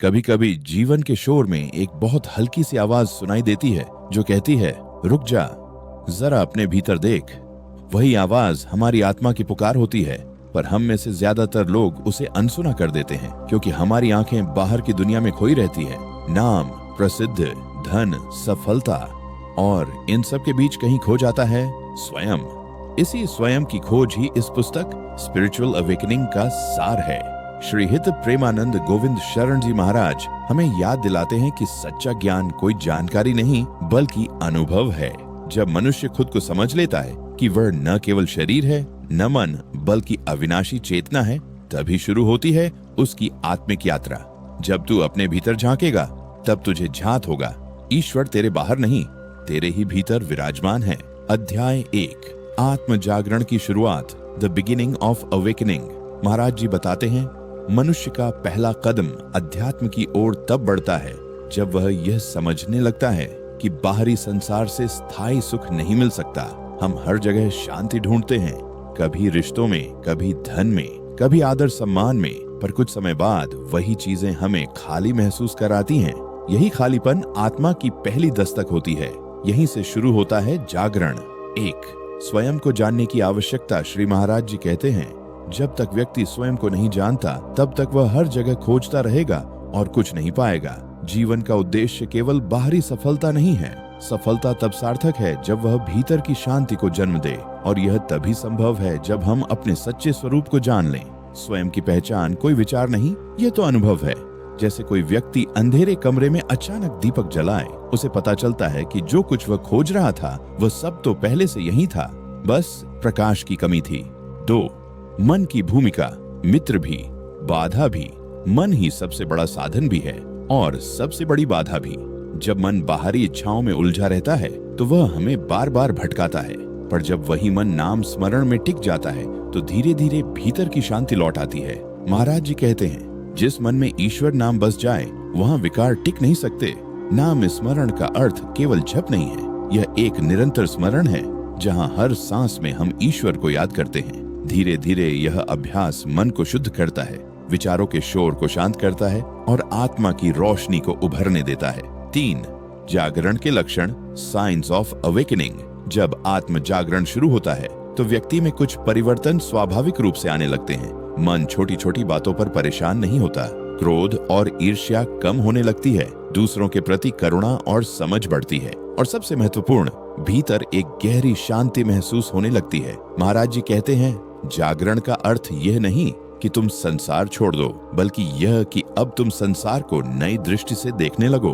कभी कभी जीवन के शोर में एक बहुत हल्की सी आवाज सुनाई देती है जो कहती है, रुक जा, जरा अपने भीतर देख। वही आवाज हमारी आत्मा की पुकार होती है, पर हम में से ज्यादातर लोग उसे अनसुना कर देते हैं क्योंकि हमारी आंखें बाहर की दुनिया में खोई रहती है। नाम, प्रसिद्ध, धन, सफलता, और इन सब के बीच कहीं खो जाता है स्वयं। इसी स्वयं की खोज ही इस पुस्तक स्पिरिचुअल अवेकनिंग का सार है। श्री हित प्रेमानंद गोविंद शरण जी महाराज हमें याद दिलाते हैं कि सच्चा ज्ञान कोई जानकारी नहीं बल्कि अनुभव है। जब मनुष्य खुद को समझ लेता है कि वह न केवल शरीर है, न मन, बल्कि अविनाशी चेतना है, तभी शुरू होती है उसकी आत्मिक यात्रा। जब तू अपने भीतर झांकेगा तब तुझे झांत होगा। ईश्वर तेरे बाहर नहीं, तेरे ही भीतर विराजमान है। अध्याय 1, आत्म जागरण की शुरुआत, द बिगिनिंग ऑफ अवेकनिंग। महाराज जी बताते हैं, मनुष्य का पहला कदम अध्यात्म की ओर तब बढ़ता है जब वह यह समझने लगता है कि बाहरी संसार से स्थायी सुख नहीं मिल सकता। हम हर जगह शांति ढूंढते हैं, कभी रिश्तों में, कभी धन में, कभी आदर सम्मान में, पर कुछ समय बाद वही चीजें हमें खाली महसूस कराती हैं। यही खालीपन आत्मा की पहली दस्तक होती है। यहीं से शुरू होता है जागरण। 1, स्वयं को जानने की आवश्यकता। श्री महाराज जी कहते हैं, जब तक व्यक्ति स्वयं को नहीं जानता तब तक वह हर जगह खोजता रहेगा और कुछ नहीं पाएगा। जीवन का उद्देश्य केवल बाहरी सफलता नहीं है। सफलता तब सार्थक है जब वह भीतर की शांति को जन्म दे, और यह तभी संभव है जब हम अपने सच्चे स्वरूप को जान लें। स्वयं की पहचान कोई विचार नहीं, यह तो अनुभव है। जैसे कोई व्यक्ति अंधेरे कमरे में अचानक दीपक जलाए, उसे पता चलता है कि जो कुछ वह खोज रहा था वह सब तो पहले से यही था, बस प्रकाश की कमी थी। 2, मन की भूमिका, मित्र भी, बाधा भी। मन ही सबसे बड़ा साधन भी है और सबसे बड़ी बाधा भी। जब मन बाहरी इच्छाओं में उलझा रहता है तो वह हमें बार बार भटकाता है, पर जब वही मन नाम स्मरण में टिक जाता है तो धीरे धीरे भीतर की शांति लौट आती है। महाराज जी कहते हैं, जिस मन में ईश्वर नाम बस जाए वहाँ विकार टिक नहीं सकते। नाम स्मरण का अर्थ केवल जप नहीं है, यह एक निरंतर स्मरण है जहाँ हर सांस में हम ईश्वर को याद करते हैं। धीरे धीरे यह अभ्यास मन को शुद्ध करता है, विचारों के शोर को शांत करता है और आत्मा की रोशनी को उभरने देता है। 3, जागरण के लक्षण, साइंस ऑफ अवेकनिंग। जब आत्म जागरण शुरू होता है तो व्यक्ति में कुछ परिवर्तन स्वाभाविक रूप से आने लगते हैं। मन छोटी छोटी बातों पर परेशान नहीं होता, क्रोध और ईर्ष्या कम होने लगती है, दूसरों के प्रति करुणा और समझ बढ़ती है, और सबसे महत्वपूर्ण, भीतर एक गहरी शांति महसूस होने लगती है। महाराज जी कहते हैं, जागरण का अर्थ यह नहीं कि तुम संसार छोड़ दो, बल्कि यह कि अब तुम संसार को नई दृष्टि से देखने लगो।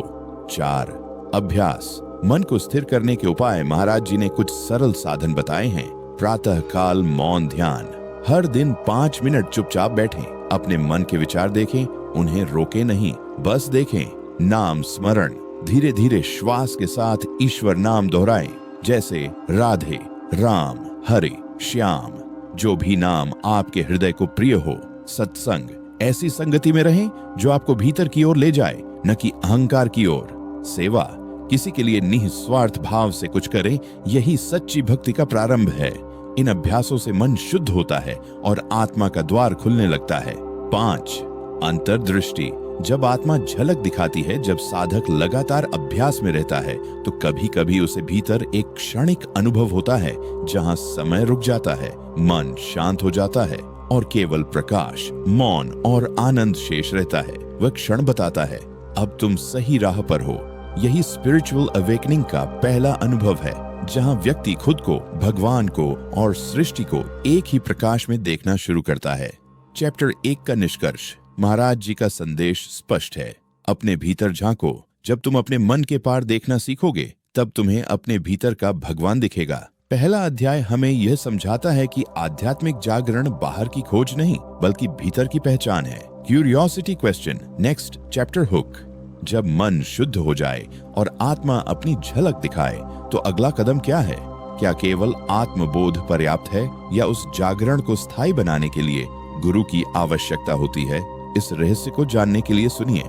4, अभ्यास, मन को स्थिर करने के उपाय। महाराज जी ने कुछ सरल साधन बताए हैं। प्रातः काल मौन ध्यान, हर दिन 5 मिनट चुपचाप बैठें, अपने मन के विचार देखें, उन्हें रोके नहीं, बस देखें। नाम स्मरण, धीरे धीरे श्वास के साथ ईश्वर नाम दोहराएं, जैसे राधे, राम, हरि, श्याम। जो भी नाम आपके हृदय को प्रिय हो। सत्संग, ऐसी संगति में रहें जो आपको भीतर की ओर ले जाए, न कि अहंकार की ओर। सेवा, किसी के लिए निस्वार्थ भाव से कुछ करें, यही सच्ची भक्ति का प्रारंभ है। इन अभ्यासों से मन शुद्ध होता है और आत्मा का द्वार खुलने लगता है। 5, अंतर्दृष्टि, जब आत्मा झलक दिखाती है, जब साधक लगातार अभ्यास में रहता है तो कभी कभी उसे भीतर एक क्षणिक अनुभव होता है जहां समय रुक जाता है, मन शांत हो जाता है और केवल प्रकाश, मौन और आनंद शेष रहता है। वह क्षण बताता है, अब तुम सही राह पर हो। यही स्पिरिचुअल अवेकनिंग का पहला अनुभव है, जहां व्यक्ति खुद को, भगवान को और सृष्टि को एक ही प्रकाश में देखना शुरू करता है। चैप्टर 1 का निष्कर्ष, महाराज जी का संदेश स्पष्ट है, अपने भीतर झांको। जब तुम अपने मन के पार देखना सीखोगे तब तुम्हें अपने भीतर का भगवान दिखेगा। पहला अध्याय हमें यह समझाता है कि आध्यात्मिक जागरण बाहर की खोज नहीं बल्कि भीतर की पहचान है। Curiosity question, next chapter hook. जब मन शुद्ध हो जाए और आत्मा अपनी झलक दिखाए तो अगला कदम क्या है? क्या केवल आत्मबोध पर्याप्त है या उस जागरण को स्थायी बनाने के लिए गुरु की आवश्यकता होती है? इस रहस्य को जानने के लिए सुनिए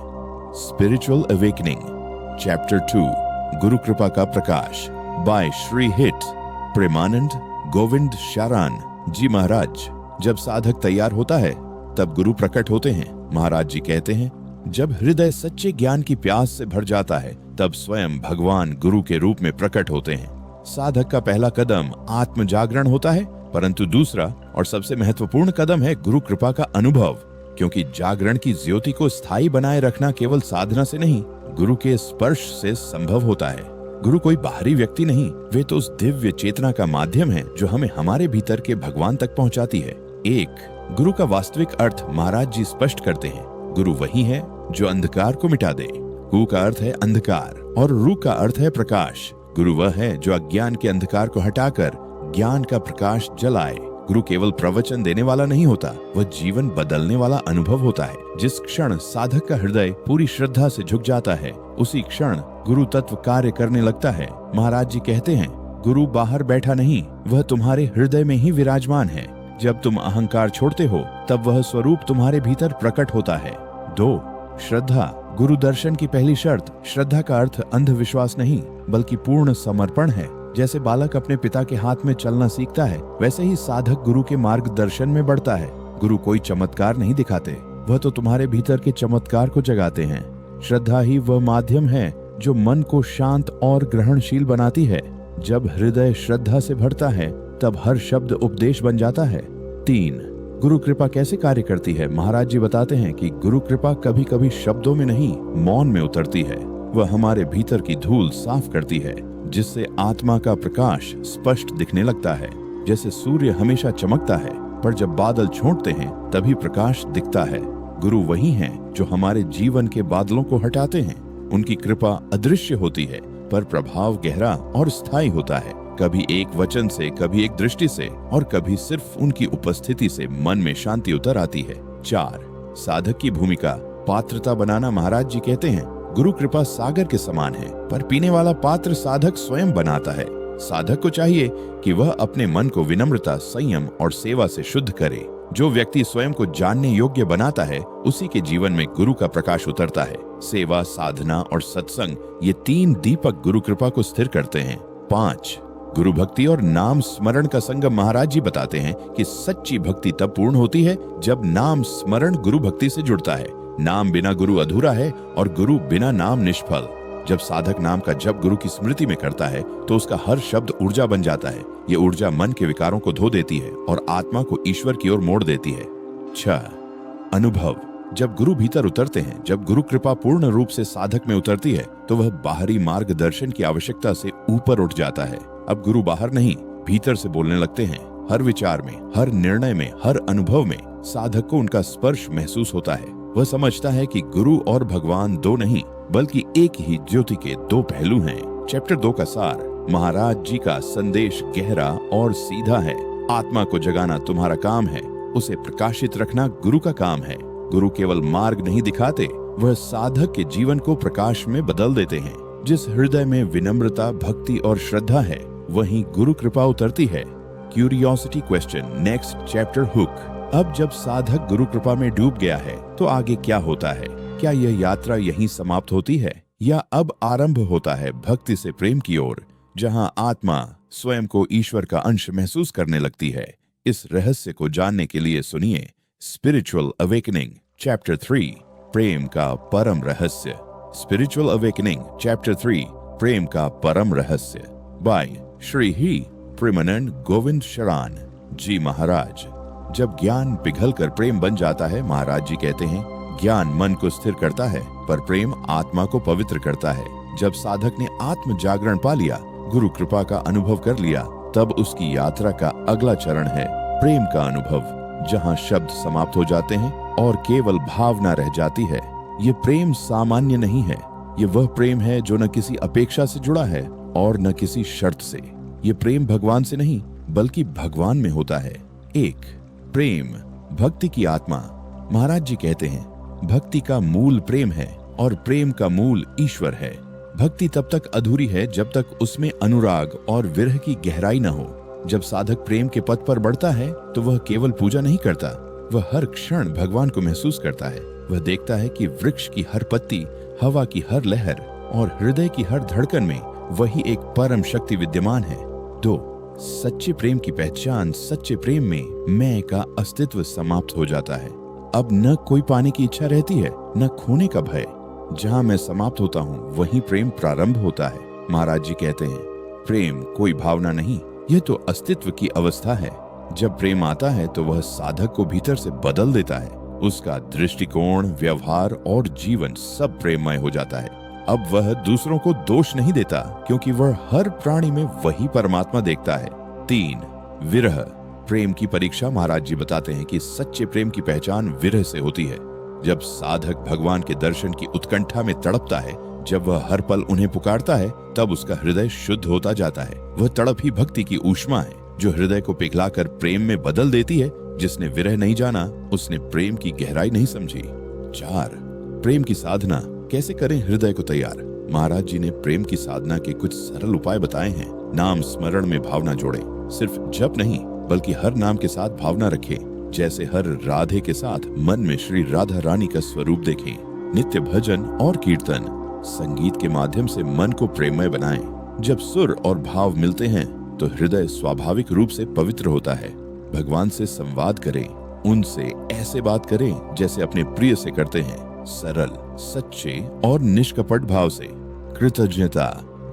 स्पिरिचुअल अवेकनिंग चैप्टर 2, गुरु कृपा का प्रकाश, बाय श्री हित प्रेमानंद गोविंद शरण जी महाराज। जब साधक तैयार होता है तब गुरु प्रकट होते हैं। महाराज जी कहते हैं, जब हृदय सच्चे ज्ञान की प्यास से भर जाता है तब स्वयं भगवान गुरु के रूप में प्रकट होते हैं। साधक का पहला कदम आत्म जागरण होता है, परंतु दूसरा और सबसे महत्वपूर्ण कदम है गुरु कृपा का अनुभव, क्योंकि जागरण की ज्योति को स्थायी बनाए रखना केवल साधना से नहीं, गुरु के स्पर्श से संभव होता है। गुरु कोई बाहरी व्यक्ति नहीं, वे तो उस दिव्य चेतना का माध्यम है जो हमें हमारे भीतर के भगवान तक पहुंचाती है। एक गुरु का वास्तविक अर्थ महाराज जी स्पष्ट करते हैं। गुरु वही है जो अंधकार को मिटा दे। कु का अर्थ है अंधकार और रू का अर्थ है प्रकाश। गुरु वह है जो अज्ञान के अंधकार को हटाकर ज्ञान का प्रकाश जलाए। गुरु केवल प्रवचन देने वाला नहीं होता, वह जीवन बदलने वाला अनुभव होता है। जिस क्षण साधक का हृदय पूरी श्रद्धा से झुक जाता है, उसी क्षण गुरु तत्व कार्य करने लगता है। महाराज जी कहते हैं, गुरु बाहर बैठा नहीं, वह तुम्हारे हृदय में ही विराजमान है। जब तुम अहंकार छोड़ते हो तब वह स्वरूप तुम्हारे भीतर प्रकट होता है। 2. श्रद्धा। गुरु दर्शन की पहली शर्त। श्रद्धा का अर्थ अंधविश्वास नहीं बल्कि पूर्ण समर्पण है। जैसे बालक अपने पिता के हाथ में चलना सीखता है, वैसे ही साधक गुरु के मार्गदर्शन में बढ़ता है। गुरु कोई चमत्कार नहीं दिखाते, वह तो तुम्हारे भीतर के चमत्कार को जगाते हैं। श्रद्धा ही वह माध्यम है जो मन को शांत और ग्रहणशील बनाती है। जब हृदय श्रद्धा से भरता है तब हर शब्द उपदेश बन जाता है। 3. गुरु कृपा कैसे कार्य करती है। महाराज जी बताते हैं कि गुरु कृपा कभी कभी शब्दों में नहीं, मौन में उतरती है। वह हमारे भीतर की धूल साफ करती है, जिससे आत्मा का प्रकाश स्पष्ट दिखने लगता है। जैसे सूर्य हमेशा चमकता है, पर जब बादल छोंटते हैं तभी प्रकाश दिखता है। गुरु वही हैं जो हमारे जीवन के बादलों को हटाते हैं। उनकी कृपा अदृश्य होती है, पर प्रभाव गहरा और स्थायी होता है। कभी एक वचन से, कभी एक दृष्टि से और कभी सिर्फ उनकी उपस्थिति से मन में शांति उतर आती है। 4. साधक की भूमिका। पात्रता बनाना। महाराज जी कहते हैं, गुरु कृपा सागर के समान है, पर पीने वाला पात्र साधक स्वयं बनाता है। साधक को चाहिए कि वह अपने मन को विनम्रता, संयम और सेवा से शुद्ध करे। जो व्यक्ति स्वयं को जानने योग्य बनाता है, उसी के जीवन में गुरु का प्रकाश उतरता है। सेवा, साधना और सत्संग, ये 3 दीपक गुरु कृपा को स्थिर करते हैं। 5. गुरु भक्ति और नाम स्मरण का संगम। महाराज जी बताते हैं कि सच्ची भक्ति तब पूर्ण होती है जब नाम स्मरण गुरु भक्ति से जुड़ता है। नाम बिना गुरु अधूरा है और गुरु बिना नाम निष्फल। जब साधक नाम का जप गुरु की स्मृति में करता है तो उसका हर शब्द ऊर्जा बन जाता है। ये ऊर्जा मन के विकारों को धो देती है और आत्मा को ईश्वर की ओर मोड़ देती है। 6. अनुभव। जब गुरु भीतर उतरते हैं, जब गुरु कृपा पूर्ण रूप से साधक में उतरती है, तो वह बाहरी मार्गदर्शन की आवश्यकता से ऊपर उठ जाता है। अब गुरु बाहर नहीं, भीतर से बोलने लगते हैं। हर विचार में, हर निर्णय में, हर अनुभव में साधक को उनका स्पर्श महसूस होता है। वह समझता है कि गुरु और भगवान 2 नहीं बल्कि एक ही ज्योति के 2 पहलू हैं। चैप्टर 2 का सार। महाराज जी का संदेश गहरा और सीधा है। आत्मा को जगाना तुम्हारा काम है, उसे प्रकाशित रखना गुरु का काम है। गुरु केवल मार्ग नहीं दिखाते, वह साधक के जीवन को प्रकाश में बदल देते हैं। जिस हृदय में विनम्रता, भक्ति और श्रद्धा है, वहीं गुरु कृपा उतरती है। Curiosity question. Next chapter hook. अब जब साधक गुरु कृपा में डूब गया है तो आगे क्या होता है? क्या यह यात्रा यहीं समाप्त होती है या अब आरंभ होता है भक्ति से प्रेम की ओर, जहां आत्मा स्वयं को ईश्वर का अंश महसूस करने लगती है? इस रहस्य को जानने के लिए सुनिए स्पिरिचुअल अवेकनिंग चैप्टर 3, प्रेम का परम रहस्य। स्पिरिचुअल अवेकनिंग चैप्टर 3, प्रेम का परम रहस्य बाय श्री ही प्रेमानंद गोविंद शरण जी महाराज। जब ज्ञान पिघलकर प्रेम बन जाता है, महाराज जी कहते हैं, ज्ञान मन को स्थिर करता है पर प्रेम आत्मा को पवित्र करता है। जब साधक ने आत्म जागरण पा लिया, गुरु कृपा का अनुभव कर लिया, तब उसकी यात्रा का अगला चरण है प्रेम का अनुभव, जहां शब्द समाप्त हो जाते हैं और केवल भावना रह जाती है। ये प्रेम सामान्य नहीं है, ये वह प्रेम है जो न किसी अपेक्षा से जुड़ा है और न किसी शर्त से। ये प्रेम भगवान से नहीं बल्कि भगवान में होता है। 1. प्रेम भक्ति की आत्मा। महाराज जी कहते हैं, भक्ति का मूल प्रेम है और प्रेम का मूल ईश्वर है। भक्ति तब तक अधूरी है जब तक उसमें अनुराग और विरह की गहराई न हो। जब साधक प्रेम के पथ पर बढ़ता है तो वह केवल पूजा नहीं करता, वह हर क्षण भगवान को महसूस करता है। वह देखता है कि वृक्ष की हर पत्ती, हवा की हर लहर और हृदय की हर धड़कन में वही एक परम शक्ति विद्यमान है। 2. सच्चे प्रेम की पहचान। सच्चे प्रेम में मैं का अस्तित्व समाप्त हो जाता है। अब न कोई पाने की इच्छा रहती है, न खोने का भय। जहाँ मैं समाप्त होता हूँ वहीं प्रेम प्रारंभ होता है। महाराज जी कहते हैं, प्रेम कोई भावना नहीं, यह तो अस्तित्व की अवस्था है। जब प्रेम आता है तो वह साधक को भीतर से बदल देता है। उसका दृष्टिकोण, व्यवहार और जीवन सब प्रेममय हो जाता है। अब वह दूसरों को दोष नहीं देता, क्योंकि वह हर प्राणी में वही परमात्मा देखता है। 3. विरह। प्रेम की परीक्षा महाराज जी बताते हैं कि सच्चे प्रेम की पहचान विरह से होती है। जब साधक भगवान के दर्शन की उत्कंठा में तड़पता है, जब वह हर पल उन्हें पुकारता है, तब उसका हृदय शुद्ध होता जाता है। वह तड़प ही भक्ति की ऊष्मा है, जो हृदय को पिघलाकर प्रेम में बदल देती है। जिसने विरह नहीं जाना, उसने प्रेम की गहराई नहीं समझी। 4. प्रेम की साधना कैसे करें हृदय को तैयार। महाराज जी ने प्रेम की साधना के कुछ सरल उपाय बताए हैं। नाम स्मरण में भावना जोड़ें। सिर्फ जप नहीं, बल्कि हर नाम के साथ भावना रखें। जैसे हर राधे के साथ मन में श्री राधा रानी का स्वरूप देखें। नित्य भजन और कीर्तन, संगीत के माध्यम से मन को प्रेममय बनाएं। जब सुर और भाव मिलते हैं तो हृदय स्वाभाविक रूप से पवित्र होता है। भगवान से संवाद करें, उनसे ऐसे बात करें जैसे अपने प्रिय से करते हैं, सरल, सच्चे और निष्कपट भाव से। कृतज्ञता,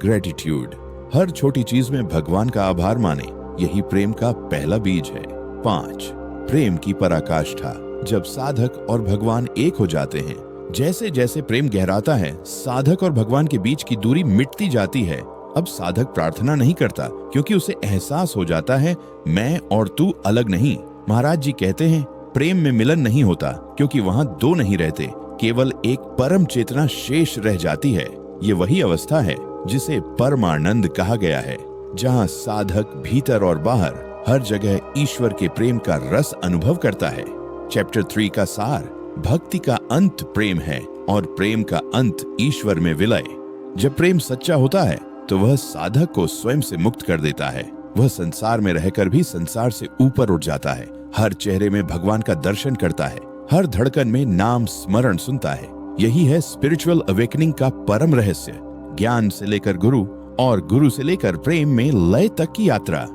ग्रेटिट्यूड, हर छोटी चीज में भगवान का आभार माने, यही प्रेम का पहला बीज है। 5. प्रेम की पराकाष्ठा। जब साधक और भगवान एक हो जाते हैं, जैसे जैसे प्रेम गहराता है, साधक और भगवान के बीच की दूरी मिटती जाती है। अब साधक प्रार्थना नहीं करता, क्योंकि उसे एहसास हो जाता है मैं और तू अलग नहीं। महाराज जी कहते हैं, प्रेम में मिलन नहीं होता, क्योंकि वहाँ दो नहीं रहते, केवल एक परम चेतना शेष रह जाती है। ये वही अवस्था है जिसे परमानंद कहा गया है, जहाँ साधक भीतर और बाहर हर जगह ईश्वर के प्रेम का रस अनुभव करता है। चैप्टर 3 का सार, भक्ति का अंत प्रेम है और प्रेम का अंत ईश्वर में विलय। जब प्रेम सच्चा होता है तो वह साधक को स्वयं से मुक्त कर देता है। वह संसार में रहकर भी संसार से ऊपर उठ जाता है। हर चेहरे में भगवान का दर्शन करता है, हर धड़कन में नाम स्मरण सुनता है। यही है स्पिरिचुअल अवेकनिंग का परम रहस्य। ज्ञान से लेकर गुरु और गुरु से लेकर प्रेम में लय तक की यात्रा।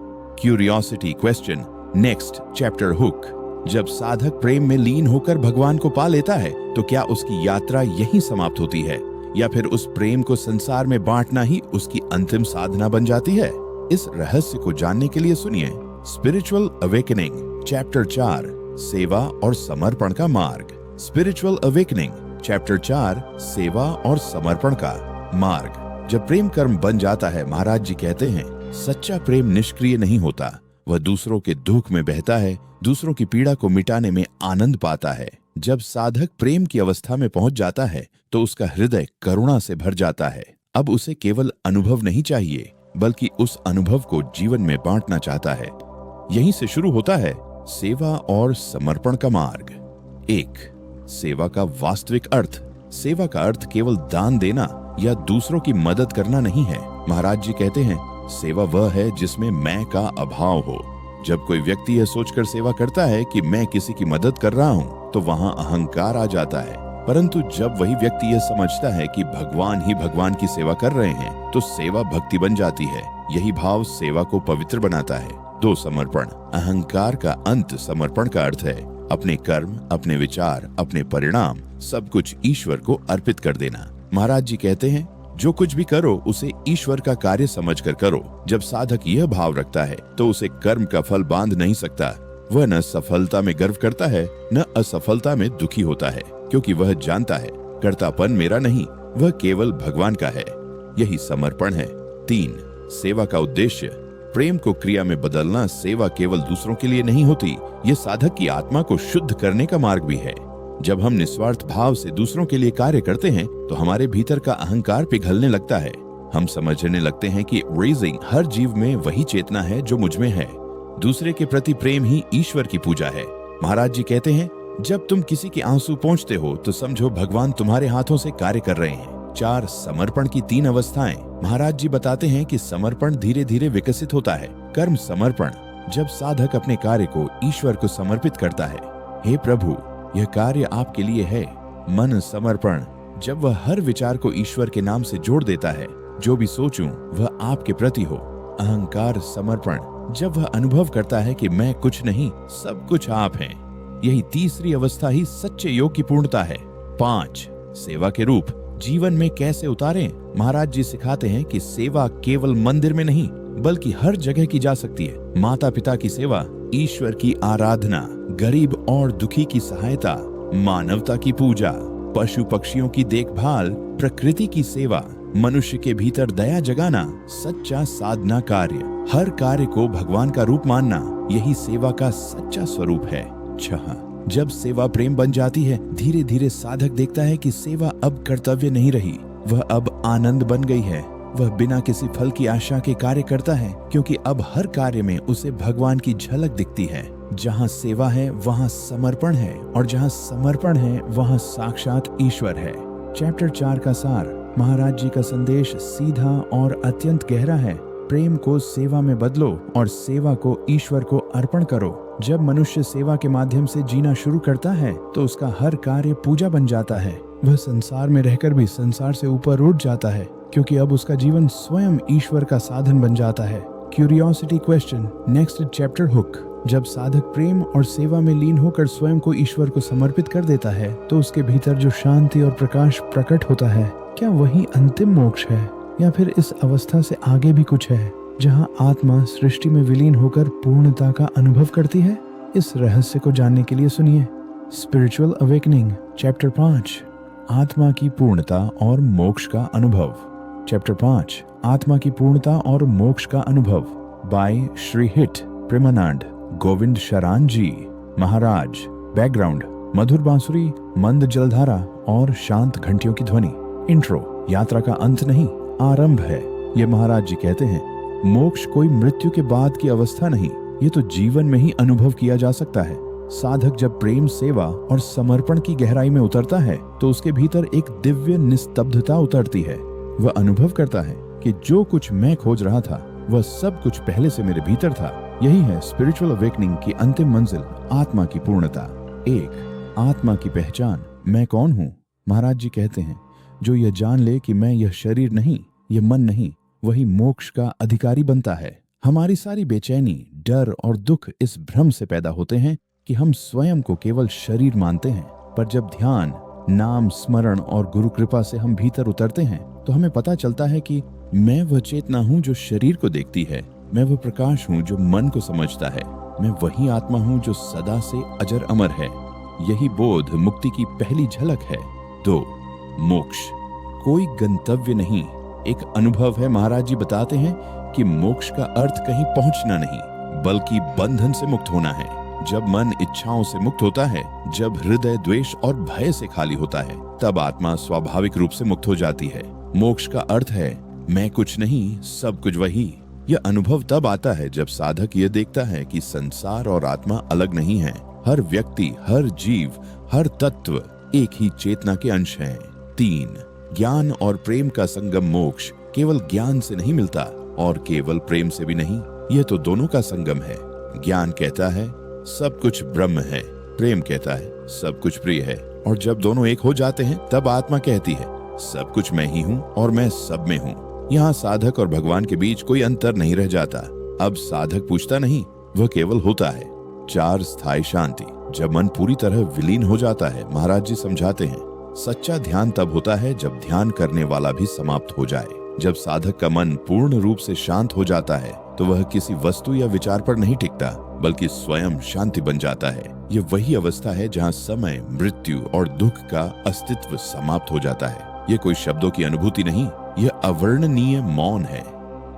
Curiosity question, next chapter hook. जब साधक प्रेम में लीन होकर भगवान को पा लेता है तो क्या उसकी यात्रा यहीं समाप्त होती है, या फिर उस प्रेम को संसार में बांटना ही उसकी अंतिम साधना बन जाती है? इस रहस्य को जानने के लिए सुनिए स्पिरिचुअल अवेकनिंग चैप्टर 4, सेवा और समर्पण का मार्ग। स्पिरिचुअल अवेकनिंग चैप्टर 4, सेवा और समर्पण का मार्ग। जब प्रेम कर्म बन जाता है, महाराज जी कहते हैं, सच्चा प्रेम निष्क्रिय नहीं होता। वह दूसरों के दुख में बहता है, दूसरों की पीड़ा को मिटाने में आनंद पाता है। जब साधक प्रेम की अवस्था में पहुंच जाता है तो उसका हृदय करुणा से भर जाता है। अब उसे केवल अनुभव नहीं चाहिए, बल्कि उस अनुभव को जीवन में बांटना चाहता है। यहीं से शुरू होता है सेवा और समर्पण का मार्ग। 1. सेवा का वास्तविक अर्थ। सेवा का अर्थ केवल दान देना या दूसरों की मदद करना नहीं है। महाराज जी कहते हैं, सेवा वह है जिसमें मैं का अभाव हो। जब कोई व्यक्ति यह सोचकर सेवा करता है कि मैं किसी की मदद कर रहा हूँ, तो वहाँ अहंकार आ जाता है। परंतु जब वही व्यक्ति यह समझता है कि भगवान ही भगवान की सेवा कर रहे हैं, तो सेवा भक्ति बन जाती है। यही भाव सेवा को पवित्र बनाता है। 2. समर्पण। अहंकार का अंत समर्पण का अर्थ है अपने कर्म, अपने विचार, अपने परिणाम, सब कुछ ईश्वर को अर्पित कर देना। महाराज जी कहते हैं, जो कुछ भी करो उसे ईश्वर का कार्य समझकर करो। जब साधक यह भाव रखता है तो उसे कर्म का फल बांध नहीं सकता। वह न सफलता में गर्व करता है, न असफलता में दुखी होता है, क्योंकि वह जानता है कर्तापन मेरा नहीं, वह केवल भगवान का है। यही समर्पण है। 3. सेवा का उद्देश्य। प्रेम को क्रिया में बदलना सेवा केवल दूसरों के लिए नहीं होती, ये साधक की आत्मा को शुद्ध करने का मार्ग भी है। जब हम निस्वार्थ भाव से दूसरों के लिए कार्य करते हैं तो हमारे भीतर का अहंकार पिघलने लगता है। हम समझने लगते हैं कि रेजिंग हर जीव में वही चेतना है जो मुझ में है। दूसरे के प्रति प्रेम ही ईश्वर की पूजा है। महाराज जी कहते हैं, जब तुम किसी के आंसू पोंछते हो तो समझो भगवान तुम्हारे हाथों से कार्य कर रहे हैं। 4. समर्पण की 3 अवस्थाएं। महाराज जी बताते हैं कि समर्पण धीरे धीरे विकसित होता है। कर्म समर्पण। जब साधक अपने कार्य को ईश्वर को समर्पित करता है, हे प्रभु, यह कार्य आपके लिए है। मन समर्पण। जब वह हर विचार को ईश्वर के नाम से जोड़ देता है, जो भी सोचूं वह आपके प्रति हो। अहंकार समर्पण। जब वह अनुभव करता है कि मैं कुछ नहीं, सब कुछ आप हैं। यही तीसरी अवस्था ही सच्चे योग की पूर्णता है। 5. सेवा के रूप जीवन में कैसे उतारें। महाराज जी सिखाते हैं कि सेवा केवल मंदिर में नहीं बल्कि हर जगह की जा सकती है। माता पिता की सेवा, ईश्वर की आराधना, गरीब और दुखी की सहायता, मानवता की पूजा, पशु पक्षियों की देखभाल, प्रकृति की सेवा, मनुष्य के भीतर दया जगाना, सच्चा साधना कार्य, हर कार्य को भगवान का रूप मानना, यही सेवा का सच्चा स्वरूप है। 6. जब सेवा प्रेम बन जाती है, धीरे धीरे साधक देखता है कि सेवा अब कर्तव्य नहीं रही, वह अब आनंद बन गई है। वह बिना किसी फल की आशा के कार्य करता है, क्योंकि अब हर कार्य में उसे भगवान की झलक दिखती है। जहाँ सेवा है वहाँ समर्पण है, और जहाँ समर्पण है वहाँ साक्षात ईश्वर है। चैप्टर 4 का सार। महाराज जी का संदेश सीधा और अत्यंत गहरा है। प्रेम को सेवा में बदलो और सेवा को ईश्वर को अर्पण करो। जब मनुष्य सेवा के माध्यम से जीना शुरू करता है तो उसका हर कार्य पूजा बन जाता है। वह संसार में रहकर भी संसार से ऊपर उठ जाता है, क्योंकि अब उसका जीवन स्वयं ईश्वर का साधन बन जाता है। Curiosity question, next chapter hook. जब साधक प्रेम और सेवा में लीन होकर स्वयं को ईश्वर को समर्पित कर देता है तो उसके भीतर जो शांति और प्रकाश प्रकट होता है, क्या वही अंतिम मोक्ष है या फिर इस अवस्था से आगे भी कुछ है, जहां आत्मा सृष्टि में विलीन होकर पूर्णता का अनुभव करती है? इस रहस्य को जानने के लिए सुनिए स्पिरिचुअल अवेकनिंग चैप्टर 5, आत्मा की पूर्णता और मोक्ष का अनुभव। चैप्टर 5, आत्मा की पूर्णता और मोक्ष का अनुभव, बाय श्री हिट प्रेमानंद गोविंद शरण जी महाराज। बैकग्राउंड, मधुर बांसुरी, मंद जलधारा और शांत घंटियों की ध्वनि। इंट्रो, यात्रा का अंत नहीं, आरंभ है। ये महाराज जी कहते हैं, मोक्ष कोई मृत्यु के बाद की अवस्था नहीं, ये तो जीवन में ही अनुभव किया जा सकता है। साधक जब प्रेम, सेवा और समर्पण की गहराई में उतरता है तो उसके भीतर एक दिव्य निस्तब्धता उतरती है। वह अनुभव करता है कि जो कुछ मैं खोज रहा था वह सब कुछ पहले से मेरे भीतर था। यही है स्पिरिचुअल अवेकनिंग की अंतिम मंजिल, आत्मा की पूर्णता। 1. आत्मा की पहचान। मैं कौन हूँ? महाराज जी कहते हैं, जो यह जान ले कि मैं यह शरीर नहीं, यह मन नहीं, वही मोक्ष का अधिकारी बनता है। हमारी सारी बेचैनी, डर और दुख इस भ्रम से पैदा होते हैं कि हम स्वयं को केवल शरीर मानते हैं। पर जब ध्यान, नाम स्मरण और गुरु कृपा से हम भीतर उतरते हैं तो हमें पता चलता है कि मैं वह चेतना हूँ जो शरीर को देखती है, मैं वह प्रकाश हूँ जो मन को समझता है, मैं वही आत्मा हूँ जो सदा से अजर अमर है। यही बोध मुक्ति की पहली झलक है। 2. मोक्ष कोई गंतव्य नहीं, एक अनुभव है। महाराज जी बताते हैं कि मोक्ष का अर्थ कहीं पहुंचना नहीं बल्कि बंधन से मुक्त होना है। जब मन इच्छाओं से मुक्त होता है, जब हृदय द्वेष और भय से खाली होता है, तब आत्मा स्वाभाविक रूप से मुक्त हो जाती है। मोक्ष का अर्थ है मैं कुछ नहीं, सब कुछ वही। यह अनुभव तब आता है जब साधक ये देखता है कि संसार और आत्मा अलग नहीं है। हर व्यक्ति, हर जीव, हर तत्व एक ही चेतना के अंश हैं। 3. ज्ञान और प्रेम का संगम। मोक्ष केवल ज्ञान से नहीं मिलता और केवल प्रेम से भी नहीं, यह तो दोनों का संगम है। ज्ञान कहता है सब कुछ ब्रह्म है, प्रेम कहता है सब कुछ प्रिय है, और जब दोनों एक हो जाते हैं तब आत्मा कहती है सब कुछ मैं ही हूँ और मैं सब में हूँ। यहाँ साधक और भगवान के बीच कोई अंतर नहीं रह जाता। अब साधक पूछता नहीं, वह केवल होता है। 4. स्थायी शांति। जब मन पूरी तरह विलीन हो जाता है, महाराज जी समझाते हैं, सच्चा ध्यान तब होता है जब ध्यान करने वाला भी समाप्त हो जाए। जब साधक का मन पूर्ण रूप से शांत हो जाता है तो वह किसी वस्तु या विचार पर नहीं टिकता बल्कि स्वयं शांति बन जाता है। यह वही अवस्था है जहाँ समय, मृत्यु और दुख का अस्तित्व समाप्त हो जाता है। यह कोई शब्दों की अनुभूति नहीं, यह अवर्णनीय मौन है।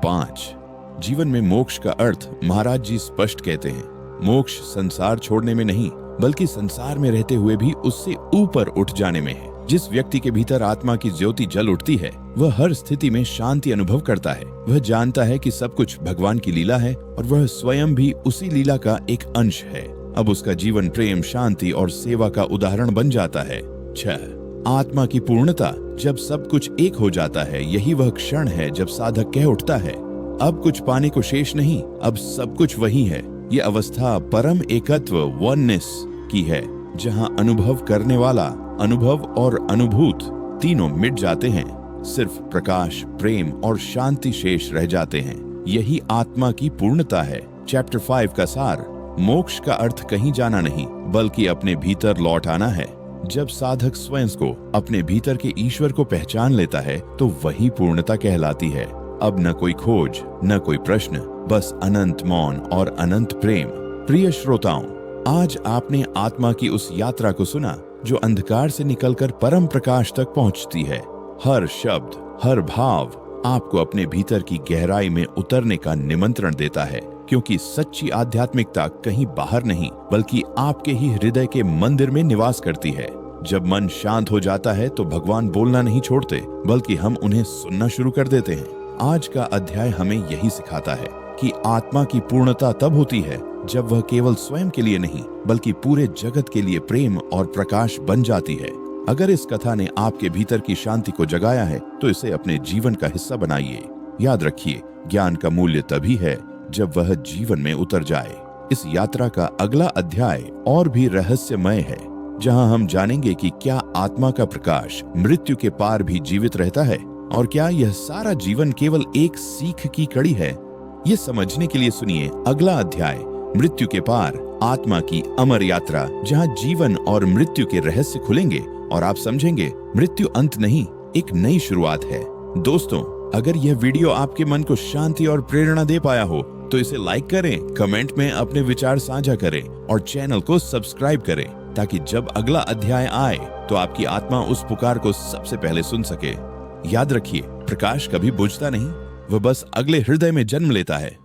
5. जीवन में मोक्ष का अर्थ। महाराज जी स्पष्ट कहते हैं, मोक्ष संसार छोड़ने में नहीं बल्कि संसार में रहते हुए भी उससे ऊपर उठ जाने में है। जिस व्यक्ति के भीतर आत्मा की ज्योति जल उठती है वह हर स्थिति में शांति अनुभव करता है। वह जानता है कि सब कुछ भगवान की लीला है और वह स्वयं भी उसी लीला का एक अंश है। अब उसका जीवन प्रेम, शांति और सेवा का उदाहरण बन जाता है। 6. आत्मा की पूर्णता। जब सब कुछ एक हो जाता है, यही वह क्षण है जब साधक कह उठता है अब कुछ पाने को शेष नहीं, अब सब कुछ वही है। ये अवस्था परम एकत्व, वननेस की है, जहां अनुभव करने वाला, अनुभव और अनुभूत तीनों मिट जाते हैं। सिर्फ प्रकाश, प्रेम और शांति शेष रह जाते हैं। यही आत्मा की पूर्णता है। चैप्टर 5 का सार। मोक्ष का अर्थ कहीं जाना नहीं बल्कि अपने भीतर लौट आना है। जब साधक स्वयं को, अपने भीतर के ईश्वर को पहचान लेता है तो वही पूर्णता कहलाती है। अब न कोई खोज, न कोई प्रश्न, बस अनंत मौन और अनंत प्रेम। प्रिय श्रोताओं, आज आपने आत्मा की उस यात्रा को सुना जो अंधकार से निकलकर परम प्रकाश तक पहुंचती है। हर शब्द, हर भाव आपको अपने भीतर की गहराई में उतरने का निमंत्रण देता है, क्योंकि सच्ची आध्यात्मिकता कहीं बाहर नहीं बल्कि आपके ही हृदय के मंदिर में निवास करती है। जब मन शांत हो जाता है तो भगवान बोलना नहीं छोड़ते, बल्कि हम उन्हें सुनना शुरू कर देते हैं। आज का अध्याय हमें यही सिखाता है कि आत्मा की पूर्णता तब होती है जब वह केवल स्वयं के लिए नहीं बल्कि पूरे जगत के लिए प्रेम और प्रकाश बन जाती है। अगर इस कथा ने आपके भीतर की शांति को जगाया है तो इसे अपने जीवन का हिस्सा बनाइए। याद रखिए, ज्ञान का मूल्य तभी है जब वह जीवन में उतर जाए। इस यात्रा का अगला अध्याय और भी रहस्यमय है, जहां हम जानेंगे कि क्या आत्मा का प्रकाश मृत्यु के पार भी जीवित रहता है और क्या यह सारा जीवन केवल एक सीख की कड़ी है। ये समझने के लिए सुनिए अगला अध्याय, मृत्यु के पार, आत्मा की अमर यात्रा, जहां जीवन और मृत्यु के रहस्य खुलेंगे और आप समझेंगे मृत्यु अंत नहीं, एक नई शुरुआत है। दोस्तों, अगर यह वीडियो आपके मन को शांति और प्रेरणा दे पाया हो तो इसे लाइक करें, कमेंट में अपने विचार साझा करें और चैनल को सब्सक्राइब करें, ताकि जब अगला अध्याय आए तो आपकी आत्मा उस पुकार को सबसे पहले सुन सके। याद रखिए, प्रकाश कभी बुझता नहीं, वह बस अगले हृदय में जन्म लेता है।